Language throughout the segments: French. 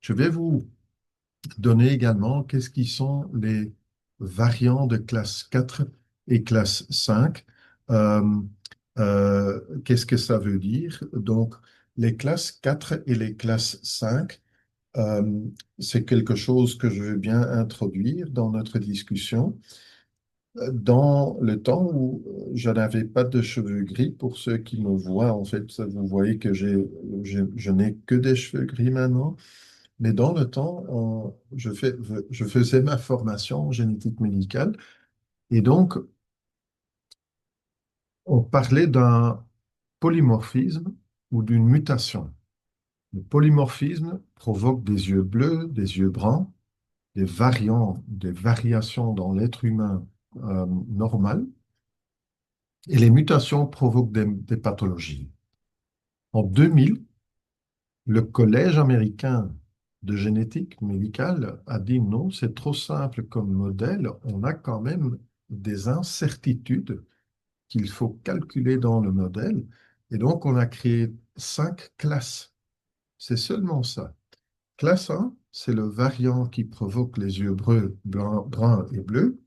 Je vais vous donner également qu'est-ce qui sont les variants de classe 4 et classe 5. Euh, Qu'est-ce que ça veut dire? Donc, les classes 4 et les classes 5, euh, c'est quelque chose que je veux bien introduire dans notre discussion. Dans le temps où je n'avais pas de cheveux gris, pour ceux qui me voient, en fait, vous voyez que je n'ai que des cheveux gris maintenant. Mais dans le temps, je faisais ma formation en génétique médicale et donc on parlait d'un polymorphisme ou d'une mutation. Le polymorphisme provoque des yeux bleus, des yeux bruns, des variants, des variations dans l'être humain normal, et les mutations provoquent des pathologies. En 2000, le Collège américain de génétique médicale a dit non, c'est trop simple comme modèle, on a quand même des incertitudes qu'il faut calculer dans le modèle, et donc on a créé 5 classes. C'est seulement ça. Classe 1, c'est le variant qui provoque les yeux bruns et bleus,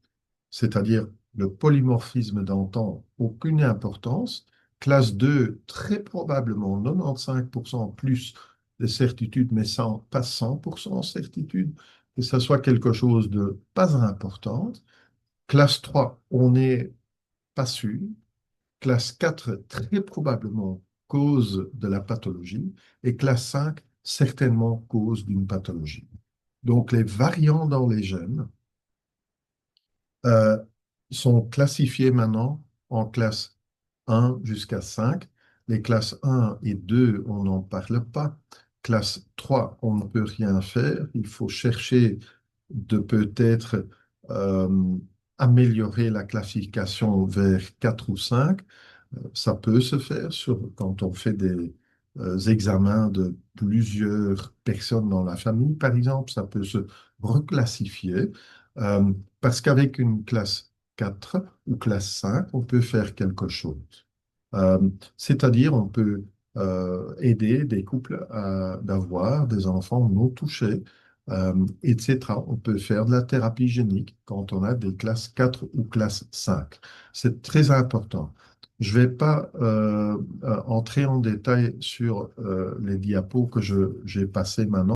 c'est-à-dire le polymorphisme d'antan, aucune importance. Classe 2, très probablement 95% plus de certitude, mais pas 100% certitude, que ça soit quelque chose de pas important. Classe 3, on n'est pas sûr. Classe 4, très probablement cause de la pathologie. Et classe 5, certainement cause d'une pathologie. Donc les variants dans les gènes euh, sont classifiés maintenant en classe 1 jusqu'à 5. Les classes 1 et 2, on n'en parle pas. Classe 3, on ne peut rien faire. Il faut chercher de peut-être euh, améliorer la classification vers 4 ou 5. Ça peut se faire quand on fait des examens de plusieurs personnes dans la famille, par exemple. Ça peut se reclassifier euh, parce qu'avec une classe 4 ou classe 5, on peut faire quelque chose. Euh, C'est-à-dire, on peut aider des couples à d'avoir des enfants non touchés, etc. On peut faire de la thérapie génique quand on a des classes 4 ou classe 5. C'est très important. Je ne vais pas entrer en détail sur les diapos que j'ai passés maintenant.